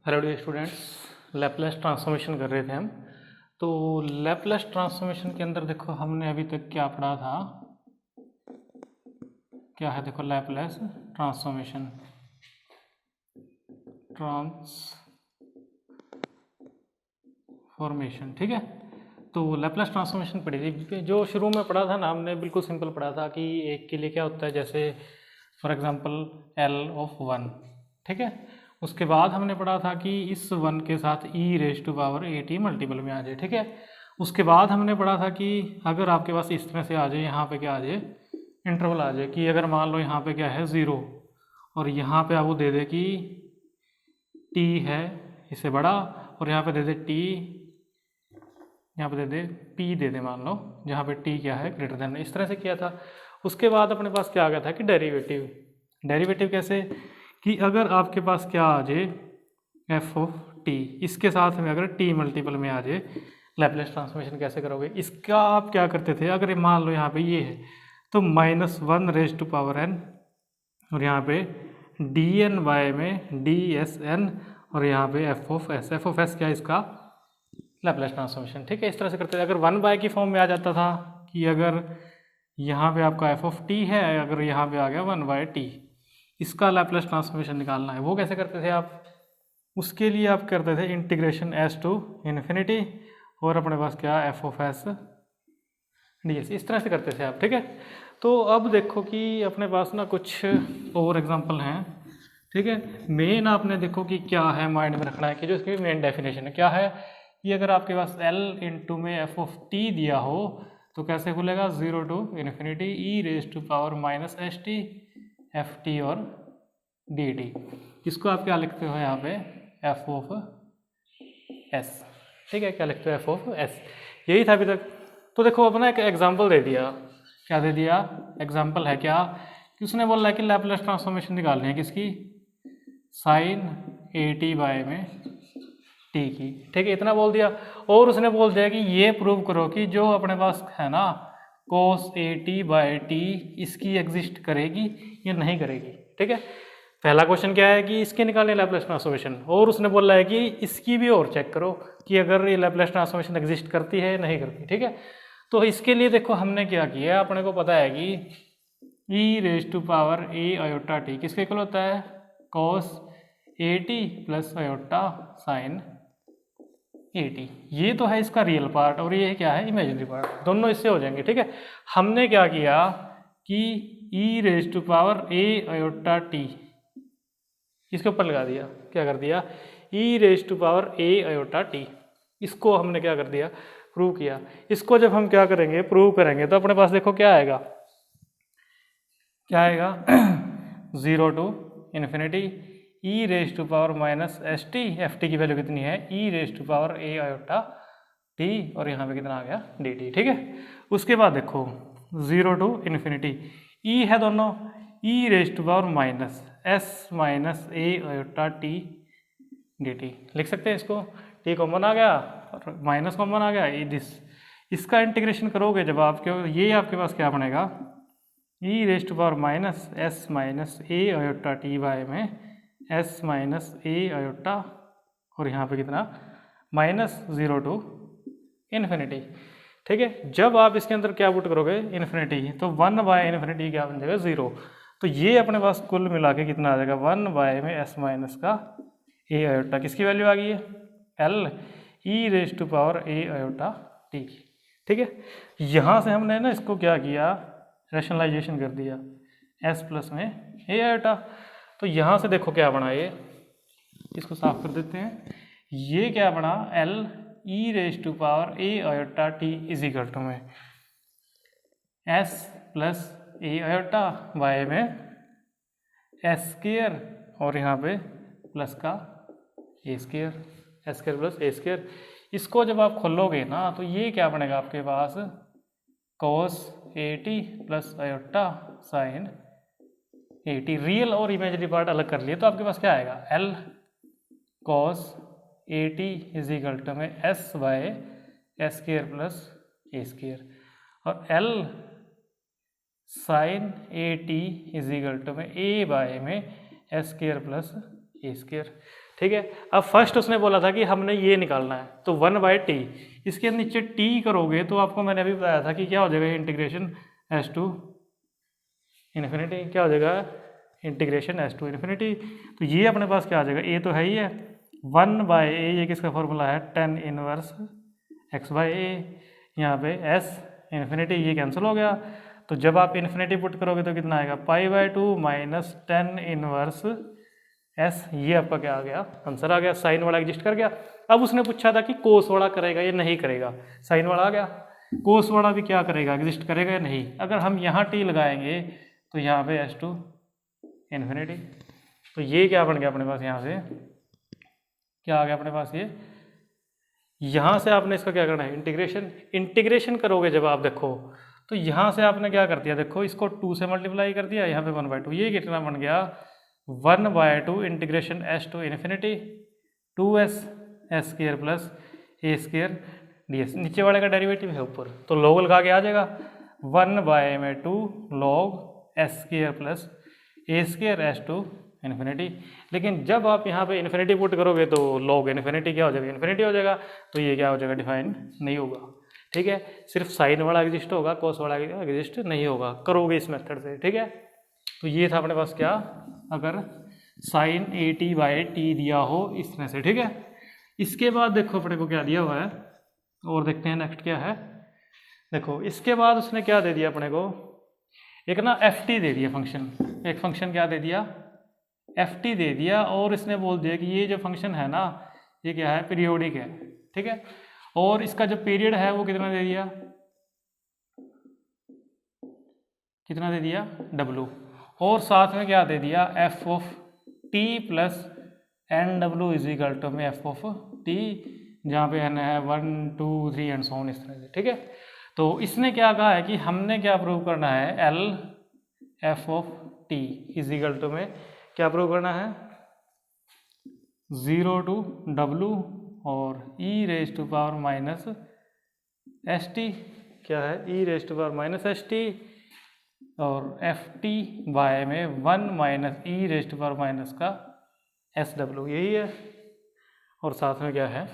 Hello dear students, Laplace transformation कर रहे थे हम। तो लैपलेस ट्रांसफॉर्मेशन के अंदर देखो हमने अभी तक क्या पढ़ा था। क्या है देखो, लैपलेस ट्रांसफॉर्मेशन ठीक है। तो लैपलेस ट्रांसफॉर्मेशन पढ़ी थी, जो शुरू में पढ़ा था ना हमने, बिल्कुल सिंपल पढ़ा था कि एक के लिए क्या होता है, जैसे for example L of one, ठीक है। उसके बाद हमने पढ़ा था कि इस वन के साथ e raise to power a t multiple में आ जाए, ठीक है। उसके बाद हमने पढ़ा था कि अगर आपके पास इस तरह से आ जाए, यहाँ पे क्या आ जाए, इंटरवल आ जाए, कि अगर मान लो यहाँ पे क्या है 0 और यहाँ पे आपको दे दे कि टी है इससे बड़ा, और यहाँ पे दे दे टी, यहाँ पे दे दे पी दे दे मान लो, जहाँ पे टी क्या है ग्रेटर देन, इस तरह से किया था। उसके बाद अपने पास क्या आ गया था कि डेरिवेटिव कैसे, कि अगर आपके पास क्या आ जाए एफ ऑफ टी, इसके साथ में अगर टी मल्टीपल में आ जाए, लैपलेस ट्रांसफॉर्मेशन कैसे करोगे इसका, आप क्या करते थे, अगर मान लो यहाँ पे ये है तो -1 रेज टू पावर एन, और यहाँ पे डी एन वाई में डी एस एन, और यहाँ पे एफ ऑफ एस क्या है इसका लैपलेस ट्रांसफॉर्मेशन, ठीक है। इस तरह से करते थे। अगर 1/, की फॉर्म में आ जाता था कि अगर यहाँ पे आपका एफ ऑफ टी है, अगर यहाँ पे आ गया 1/t, इसका लैपलेस ट्रांसफॉर्मेशन निकालना है, वो कैसे करते थे आप, उसके लिए आप करते थे इंटीग्रेशन एस टू इन्फिनिटी, और अपने पास क्या F of S D S, इस तरह से करते थे आप, ठीक है। तो अब देखो कि अपने पास ना कुछ और एग्जांपल हैं, ठीक है। मेन आपने देखो कि क्या है माइंड में रखना है, कि जो इसकी मेन डेफिनेशन है क्या है, कि अगर आपके पास L इंटू में एफ ऑफ टी दिया हो तो कैसे खुलेगा, 0 to infinity E raise to power minus S T F T और डी टी, इसको आप क्या लिखते हो यहाँ पे एफ ऑफ एस, ठीक है। क्या लिखते हो एफ ऑफ एस, यही था अभी तक। तो देखो अपना एक एग्जाम्पल दे दिया, क्या दे दिया, एग्जाम्पल है क्या, कि उसने बोला है कि लैपलेस ट्रांसफॉर्मेशन निकालनी है किसकी, साइन ए टी बाय में टी की, ठीक है, इतना बोल दिया। और उसने बोल दिया कि ये प्रूव करो कि जो अपने पास है ना cos a T by T, इसकी एग्जिस्ट करेगी या नहीं करेगी, ठीक है। पहला क्वेश्चन क्या है कि इसके निकालने लैपलेस ट्रांसफॉर्मेशन, और उसने बोला है कि इसकी भी और चेक करो कि अगर ये लैपलेस ट्रांसफॉर्मेशन एग्जिस्ट करती है या नहीं करती, ठीक है। तो इसके लिए देखो हमने क्या किया, अपने को पता है कि e raise to power A iota t किसके इक्वल होता है, cos a t plus iota sine a t, ये तो है इसका रियल पार्ट, और ये क्या है इमेजिनरी पार्ट, दोनों इससे हो जाएंगे, ठीक है। हमने क्या किया कि e raise to power A iota t इसके ऊपर लगा दिया, क्या कर दिया, e raise to power A iota t, इसको हमने क्या कर दिया, प्रूव किया। इसको जब हम क्या करेंगे, प्रूव करेंगे, तो अपने पास देखो क्या आएगा, क्या आएगा 0 to infinity E raise to power minus S T, F t की वैल्यू कितनी है, e raise to power A iota t, और यहाँ पे कितना आ गया डी टी, ठीक है। उसके बाद देखो 0 टू इन्फिनिटी, ई है दोनों, e raise to power minus s minus a iota t D t, लिख सकते हैं इसको, टी कॉमन आ गया और माइनस कॉमन आ गया, इसका इंटीग्रेशन करोगे जब आपके, ये आपके पास क्या बनेगा, e raise to power minus s minus a iota t by में एस माइनस ए आयोटा, और यहाँ पे कितना -0 टू इन्फिनिटी, ठीक है। जब आप इसके अंदर क्या पुट करोगे इन्फिनिटी, तो 1/इन्फिनिटी क्या बन जाएगा 0, तो ये अपने पास कुल मिला के कितना आ जाएगा 1/ में एस माइनस का ए आयोटा, किसकी वैल्यू आ गई है, L E raise to power A iota T, ठीक है। यहाँ से हमने ना इसको क्या किया, रैशनलाइजेशन कर दिया एस प्लस में ए आयोटा, तो यहाँ से देखो क्या बना, ये इसको साफ कर देते हैं, ये क्या बना L E raise to power A iota T is equal to में S plus A iota Y में एस स्क्वायर, और यहाँ पे प्लस का A square, S square plus A square. इसको जब आप खोलोगे ना तो ये क्या बनेगा आपके पास, cos a t plus iota sine a t, real और इमेजिनरी पार्ट अलग कर लिए, तो आपके पास क्या आएगा, L cos a t is equal to में s by s square plus A square, और L sine a t is equal to में ए बाय में एस स्क्वायर प्लस ए स्क्वायर। ठीक है, अब फर्स्ट उसने बोला था कि हमने ये निकालना है, तो 1/t, इसके नीचे t करोगे तो आपको मैंने अभी बताया था कि क्या हो जाएगा, इंटीग्रेशन एस टू इन्फिनिटी, क्या हो जाएगा, इंटीग्रेशन एस टू इन्फिनिटी। तो ये अपने पास क्या आ जाएगा, ए तो है ही है, 1/a, ये किसका फॉर्मूला है, tan इनवर्स x/a, यहाँ पे s इन्फिनिटी, ये कैंसिल हो गया। तो जब आप इन्फिनिटी पुट करोगे तो कितना आएगा, π/2 माइनस tan इनवर्स s, ये आपका क्या आ गया, आंसर आ गया। साइन वाला एग्जिस्ट कर गया। अब उसने पूछा था कि कोस वाला करेगा या नहीं करेगा, साइन वाला आ गया, कोस वाला भी क्या करेगा, एग्जिस्ट करेगा या नहीं। अगर हम यहाँ t लगाएंगे तो यहाँ पे s टू इन्फिनिटी, तो ये क्या बन गया अपने पास, यहाँ से क्या आ गया अपने पास, ये यहाँ से आपने इसका क्या करना है, इंटीग्रेशन करोगे जब आप देखो तो यहाँ से आपने क्या कर दिया, देखो इसको 2 से मल्टीप्लाई कर दिया, यहाँ पे 1/2, ये कितना बन गया, 1/2 integration s to infinity 2s s square plus a square ds, नीचे वाले का डेरिवेटिव है ऊपर, तो लॉग लगा के आ जाएगा 1/2 log s square plus a square s to infinity. लेकिन जब आप यहाँ पे इन्फिनिटी पुट करोगे तो log इन्फिनिटी क्या हो जाएगा, इन्फिनिटी हो जाएगा, तो ये क्या हो जाएगा, डिफाइन नहीं होगा। ठीक है, सिर्फ साइन वाला एग्जिस्ट होगा, कोस वाला एग्जिस्ट नहीं होगा, करोगे इस मेथड से। ठीक है, तो ये था अपने पास क्या, अगर साइन AT/t दिया हो इस तरह से। ठीक है, इसके बाद देखो अपने को क्या दिया हुआ है, और देखते हैं नेक्स्ट क्या है। देखो इसके बाद उसने क्या दे दिया अपने को, एक ना ft दे दिया फंक्शन, एक फंक्शन क्या दे दिया, ft दे दिया, और इसने बोल दिया कि ये जो फंक्शन है ना, ये क्या है, पीरियोडिक है। ठीक है, और इसका जो पीरियड है वो कितना दे दिया, कितना दे दिया, w, और साथ में क्या दे दिया, f of t plus nw is equal to में f ऑफ t, जहाँ पे n है 1 2 3 एंड सो ऑन, इस तरह से। ठीक है, तो इसने क्या कहा है कि हमने क्या प्रूव करना है, l f of t is equal to में क्या प्रूव करना है, 0 टू w और e raise to power minus S t, क्या है, e raise to power minus S t, और एफ टी बाय में 1 minus e raise to power minus का एस डब्ल्यू, यही है, और साथ में क्या है,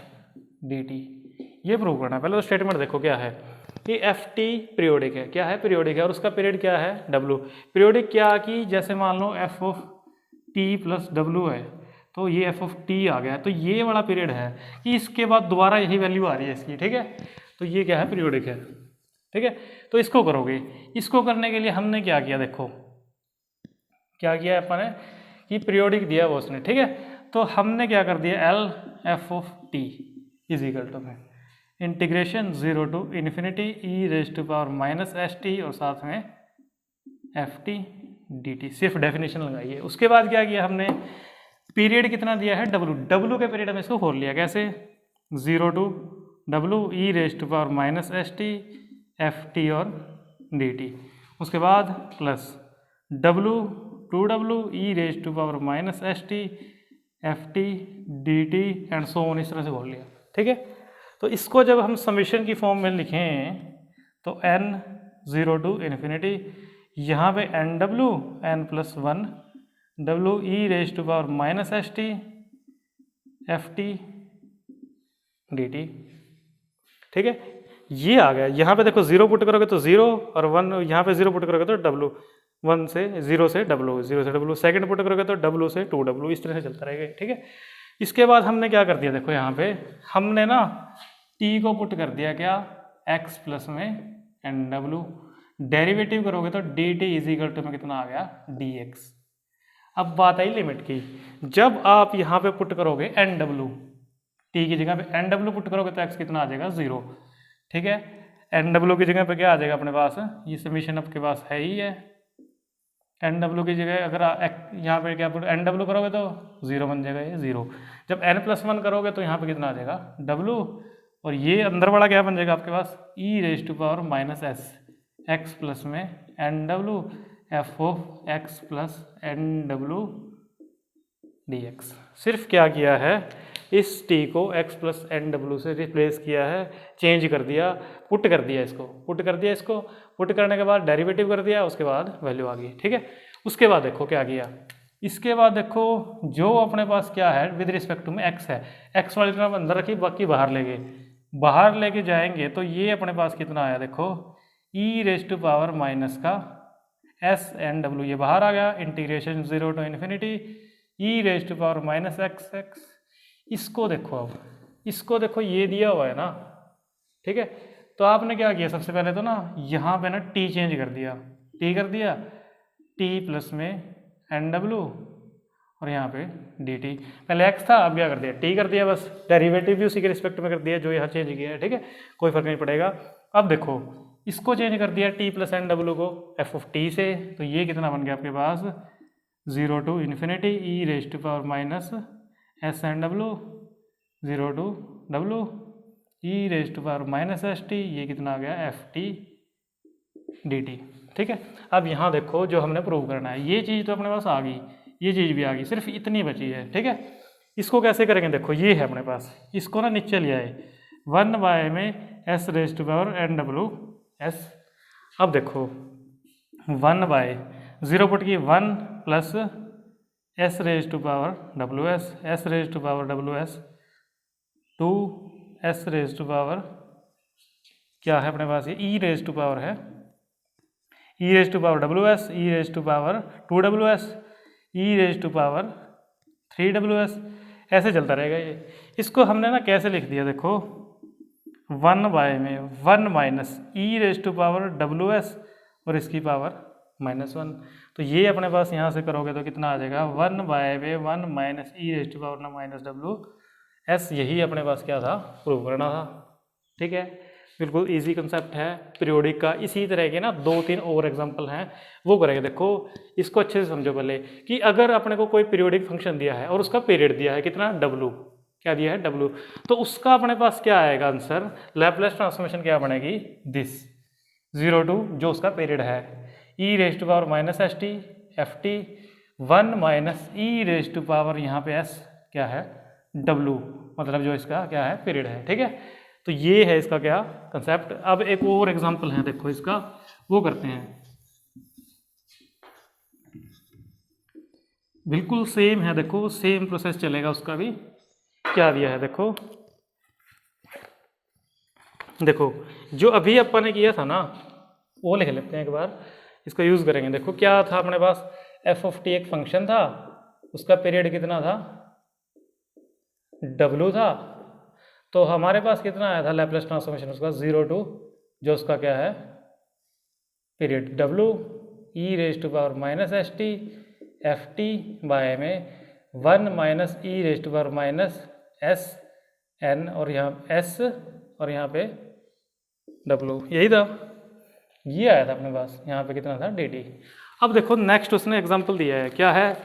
डी टी। ये प्रूव करना है। पहले तो स्टेटमेंट देखो क्या है, कि एफ टी पीरियोडिक है, क्या है, पीरियोडिक है, और उसका पीरियड क्या है, डब्ल्यू। पीरियोडिक क्या, कि जैसे मान लो एफ ऑफ टी प्लस डब्ल्यू है, तो ये एफ ऑफ टी आ गया, तो ये वाला पीरियड है कि इसके बाद दोबारा यही वैल्यू आ रही है इसकी। ठीक है, तो ये क्या है, पीरियोडिक है। ठीक है, तो इसको करोगे। इसको करने के लिए हमने क्या किया, देखो क्या किया अपन ने, कि पीरियोडिक दिया वो उसने। ठीक है, तो हमने क्या कर दिया, L f of t is equal to में integration 0 to infinity E raise to power minus S t, और साथ में एफ टी डी टी, सिर्फ डेफिनेशन लगाई है। उसके बाद क्या किया हमने, पीरियड कितना दिया है, डब्ल्यू, डब्ल्यू के पीरियड हम इसको खोल लिया, कैसे, 0 to W E raise to power minus S T F T और डी टी, उसके बाद plus W to W E raise to power minus S T F T D T and so on, इस तरह से बोल लिया। ठीक है, तो इसको जब हम समीशन की फॉर्म में लिखें तो n 0 टू इन्फिनिटी, यहाँ पे एन डब्ल्यू एन प्लस 1 डब्ल्यू ई raise to power minus S T F T D t. ठीक है, ये आ गया। यहाँ पे देखो 0 पुट करोगे तो 0, और 1 यहाँ पे 0 पुट करोगे तो डब्ल्यू, 1 से 0 से डब्ल्यू, 0 से डब्ल्यू, सेकंड पुट करोगे तो डब्ल्यू से 2w, इस तरह से चलता रहेगा। ठीक है, इसके बाद हमने क्या कर दिया, देखो यहाँ पे हमने ना t को पुट कर दिया क्या, x प्लस में एन डब्ल्यू, डेरिवेटिव करोगे तो D T is equal to में कितना आ गया, dx। अब बात आई लिमिट की, जब आप यहाँ पे पुट करोगे एन डब्ल्यू, टी की जगह पे एन डब्ल्यू पुट करोगे तो x कितना आ जाएगा, 0। ठीक है, एन डब्ल्यू की जगह पे क्या आ जाएगा अपने पास, ये समीशन आपके पास है ही है। एन डब्ल्यू की जगह अगर यहाँ पे क्या एन डब्ल्यू करोगे तो 0 बन जाएगा, ये 0। जब n प्लस 1 करोगे तो यहाँ पे कितना आ जाएगा, w, और ये अंदर वाला क्या बन जाएगा आपके पास, e raise to power minus S, x plus में N W F of x plus n W D x. सिर्फ क्या किया है, इस t को x प्लस एन डब्ल्यू से रिप्लेस किया है, चेंज कर दिया, पुट कर दिया, इसको पुट कर दिया, इसको पुट करने के बाद डेरिवेटिव कर दिया, उसके बाद वैल्यू आ गई। ठीक है, उसके बाद देखो क्या किया, इसके बाद देखो जो अपने पास क्या है विद रिस्पेक्ट टू में एक्स है, एक्स वाली टर्म अंदर रखी, बाकी बाहर ले गए, बाहर लेके जाएंगे तो ये अपने पास कितना आया देखो e raise to power minus का एस एन डब्ल्यू, ये बाहर आ गया, integration 0 to infinity E raise to power minus x x. इसको देखो, अब इसको देखो, ये दिया हुआ है ना, ठीक है। तो आपने क्या किया, सबसे पहले तो ना यहाँ पे ना टी चेंज कर दिया, टी कर दिया, टी प्लस में एन डब्ल्यू और यहाँ पे डी टी, पहले एक्स था, अब क्या कर दिया टी कर दिया, बस डेरिवेटिव भी उसी के रिस्पेक्ट में कर दिया जो यहाँ चेंज किया है, ठीक है, कोई फर्क नहीं पड़ेगा। अब देखो इसको चेंज कर दिया टी प्लस एन डब्ल्यू को एफ ऑफ टी से, तो ये कितना बन गया आपके पास 0 to infinity E raise to power minus s n डब्ल्यू 0 to W E raise to power minus S t, ये कितना आ गया एफ टी डी टी, ठीक है। अब यहाँ देखो जो हमने प्रूव करना है, ये चीज़ तो अपने पास आ गई, ये चीज़ भी आ गई, सिर्फ इतनी बची है, ठीक है। इसको कैसे करेंगे, देखो ये है अपने पास, इसको ना नीचे लिया है 1 बाय में S raise to power N W S. अब देखो 1 बाय 0 पुट की 1 plus S raise to power W S raise to power W S 2 S raise to power क्या है अपने पास, ये ई रेज टू पावर है, e raise to power W S, E raise to power 2 W S, E raise to power 3 W S, ऐसे चलता रहेगा ये। इसको हमने ना कैसे लिख दिया देखो 1 बाय में 1 minus e raise to power W s और इसकी पावर -1, तो ये अपने पास यहाँ से करोगे तो कितना आ जाएगा 1 बाय में 1 minus e raise to power minus डब्ल्यू एस, यही अपने पास क्या था, प्रूव करना था, ठीक है। बिल्कुल इजी कंसेप्ट है पीरियोडिक का। इसी तरह के ना 2-3 और एग्जांपल हैं, वो करेंगे। देखो इसको अच्छे से समझो पहले कि अगर अपने को कोई पीरियोडिक फंक्शन दिया है और उसका पीरियड दिया है कितना W, क्या दिया है W, तो उसका अपने पास क्या आएगा आंसर, लैपलेस ट्रांसफॉर्मेशन क्या बनेगी दिस 0 टू जो उसका पीरियड है e raise to power minus S T F t 1 minus e raise to power यहाँ पे एस क्या है W, मतलब जो इसका क्या है पीरियड है, ठीक है। तो ये है इसका क्या कंसेप्ट। अब एक और एग्जांपल है देखो इसका, वो करते हैं, बिल्कुल सेम है, देखो सेम प्रोसेस चलेगा उसका भी। क्या दिया है देखो, देखो जो अभी अपन ने किया था ना वो लिख लेते हैं एक बार, इसको यूज करेंगे। देखो क्या था अपने पास, एफ ऑफ टी एक फंक्शन था, उसका पीरियड कितना था W था, तो हमारे पास कितना आया था लैपलेस ट्रांसफॉर्मेशन उसका 0 टू जो उसका क्या है period W e raise to power minus S T F t by में 1 minus e raise to power minus s n और यहाँ एस और यहाँ पे W, यही था, ये आया था अपने पास, यहाँ पे कितना था dt। अब देखो नेक्स्ट उसने एग्जांपल दिया है, क्या है,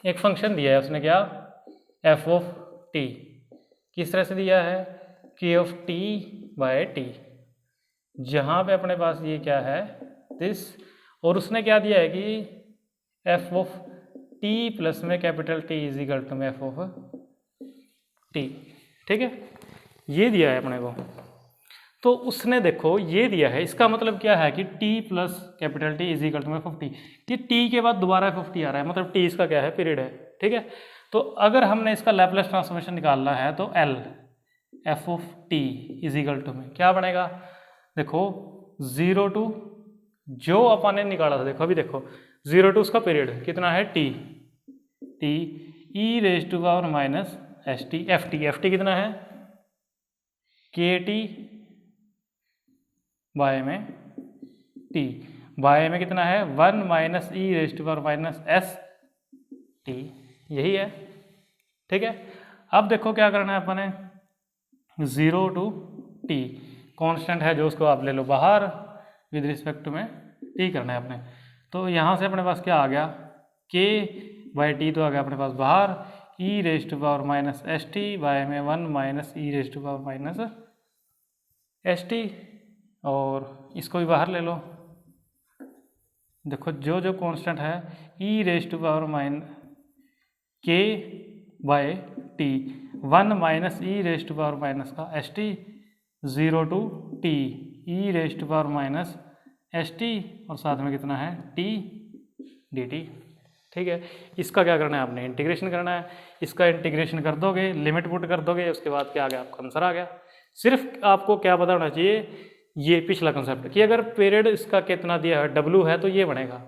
एक फंक्शन दिया है उसने, क्या एफ ऑफ टी, किस तरह से दिया है के ऑफ टी बाय टी, जहाँ पे अपने पास ये क्या है दिस, और उसने क्या दिया है कि एफ ऑफ टी प्लस में capital T is equal to में एफ ऑफ टी, ठीक है, ये दिया है अपने को। तो उसने देखो ये दिया है, इसका मतलब क्या है कि t plus capital T is equal to f of t, कि t के बाद दोबारा एफ ऑफ टी आ रहा है, मतलब t इसका क्या है पीरियड है, ठीक है। तो अगर हमने इसका लैपलेस ट्रांसफॉर्मेशन निकालना है तो L f of t is equal to में क्या बनेगा, देखो 0 टू जो अपन ने निकाला था, देखो अभी देखो 0 टू उसका पीरियड कितना है t e raise to power minus S T F t कितना है के टी बाय में t, बाय में कितना है 1 minus e raise to power minus S t, यही है, ठीक है। अब देखो क्या करना है अपन ने 0 टू t, कांस्टेंट है जो उसको आप ले लो बाहर, विद रिस्पेक्ट टू में t करना है अपने। तो यहाँ से अपने पास क्या आ गया k बाय टी, तो आ गया अपने पास बाहर e raise to power minus S t by में 1 minus e raise to power minus S t, और इसको भी बाहर ले लो। देखो जो जो कांस्टेंट है e raise to power minus k by t 1 minus e raise to power minus का s t 0 to t e raise to power minus S t, और साथ में कितना है टी dt। ठीक है, इसका क्या करना है आपने, इंटीग्रेशन करना है। इसका इंटीग्रेशन कर दोगे, लिमिट पुट कर दोगे, उसके बाद क्या आ गया आपका आंसर आ गया। सिर्फ आपको क्या पता होना चाहिए, ये पिछला कंसेप्ट कि अगर पीरियड इसका कितना दिया है w है तो ये बनेगा।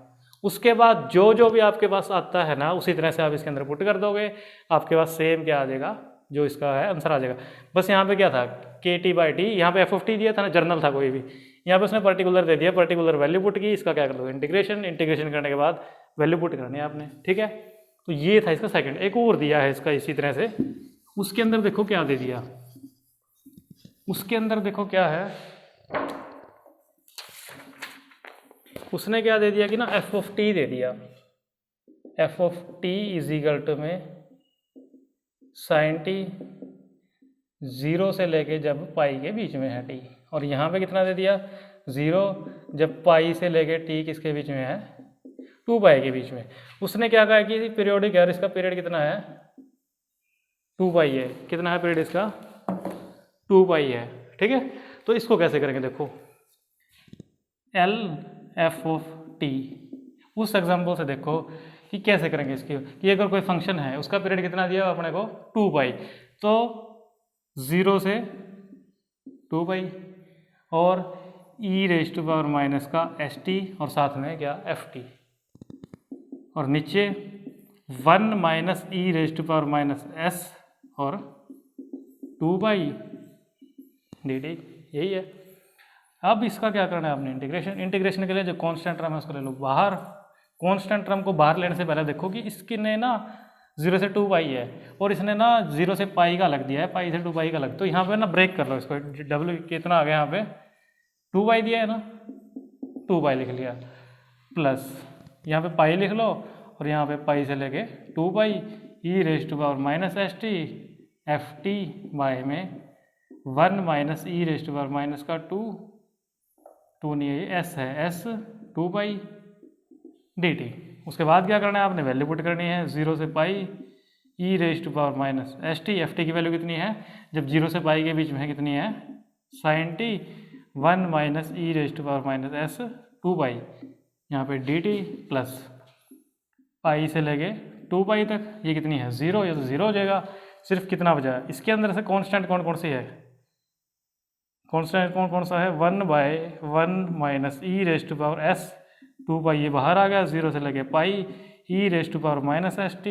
उसके बाद जो जो भी आपके पास आता है ना उसी तरह से आप इसके अंदर पुट कर दोगे, आपके पास सेम क्या आ जाएगा, जो इसका है आंसर आ जाएगा। बस यहाँ पे क्या था KT/T, यहाँ पे f(t) दिया था ना, जर्नल था कोई भी, यहाँ पे उसने पर्टिकुलर दे दिया, पर्टिकुलर वैल्यू पुट की, इसका क्या कर दो इंटीग्रेशन, इंटीग्रेशन करने के बाद वैल्यू पुट करनी है आपने। ठीक है, तो ये था इसका सेकंड। एक और दिया है इसका इसी तरह से, उसके अंदर देखो क्या दे दिया, उसके अंदर देखो क्या है, उसने क्या दे दिया कि ना f(t) दे दिया, f(t) इजिकल में sin t 0 से लेके जब पाई के बीच में है t, और यहाँ पे कितना दे दिया 0 जब पाई से लेके t किसके बीच में है 2 पाई के बीच में। उसने क्या कहा कि पीरियोडिक है, इसका पीरियड कितना है 2 पाई है, कितना है पीरियड इसका 2 पाई है। ठीक है, तो इसको कैसे करेंगे देखो, LF(t) उस एग्जाम्पल से देखो कि कैसे करेंगे इसकी, कि अगर कोई फंक्शन है उसका पीरियड कितना दिया अपने को 2 पाई, तो 0 से 2 पाई और e⁻⁻ का st और साथ में क्या ft, और नीचे 1 - e⁻⁻s और 2 पाई dt, यही है। अब इसका क्या करना है आपने इंटीग्रेशन, इंटीग्रेशन के लिए जो कांस्टेंट टर्म है उसको ले लो बाहर। कांस्टेंट टर्म को बाहर लेने से पहले देखो कि इसने ना 0 से 2 पाई है और इसने ना 0 से पाई का अलग दिया है, पाई से 2 पाई का अलग, तो यहाँ पे ना ब्रेक कर लो इसको, w कितना आ गया यहाँ पे 2 पाई दिया है ना, 2 पाई लिख लिया, प्लस यहाँ पे पाई लिख लो और यहाँ पे पाई से लेके 2 पाई e⁻⁻st ft बाय में 1 - e⁻⁻ का 2 नहीं है s है, s 2 पाई dt। उसके बाद क्या करना है आपने वैल्यू पुट करनी है, 0 से पाई e⁻⁻st, ft की वैल्यू कितनी है जब 0 से पाई के बीच में है कितनी है sin t 1 - e⁻⁻s 2 पाई, यहाँ पे dt प्लस पाई से लेके 2 पाई तक, ये कितनी है 0, ये तो 0 हो जाएगा। सिर्फ कितना बचा है इसके अंदर से, कांस्टेंट कौन कौन सी है, कांस्टेंट कौन कौन सा है 1/1 - e⁻s 2 पाई, ये बाहर आ गया, 0 से लेके पाई e⁻⁻st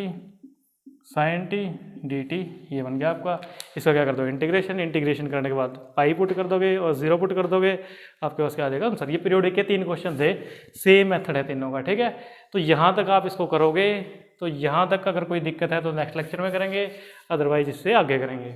sin t dt, ये बन गया आपका। इसका क्या कर दो इंटीग्रेशन, इंटीग्रेशन करने के बाद पाई पुट कर दोगे और 0 पुट कर दोगे, आपके पास क्या आ जाएगा आंसर। ये पीरियोडिक के 3 क्वेश्चन थे, सेम मेथड है तीनों का। ठीक है, तो यहाँ तक आप इसको करोगे, तो यहाँ तक अगर कोई दिक्कत है तो नेक्स्ट लेक्चर में करेंगे, अदरवाइज इससे आगे करेंगे।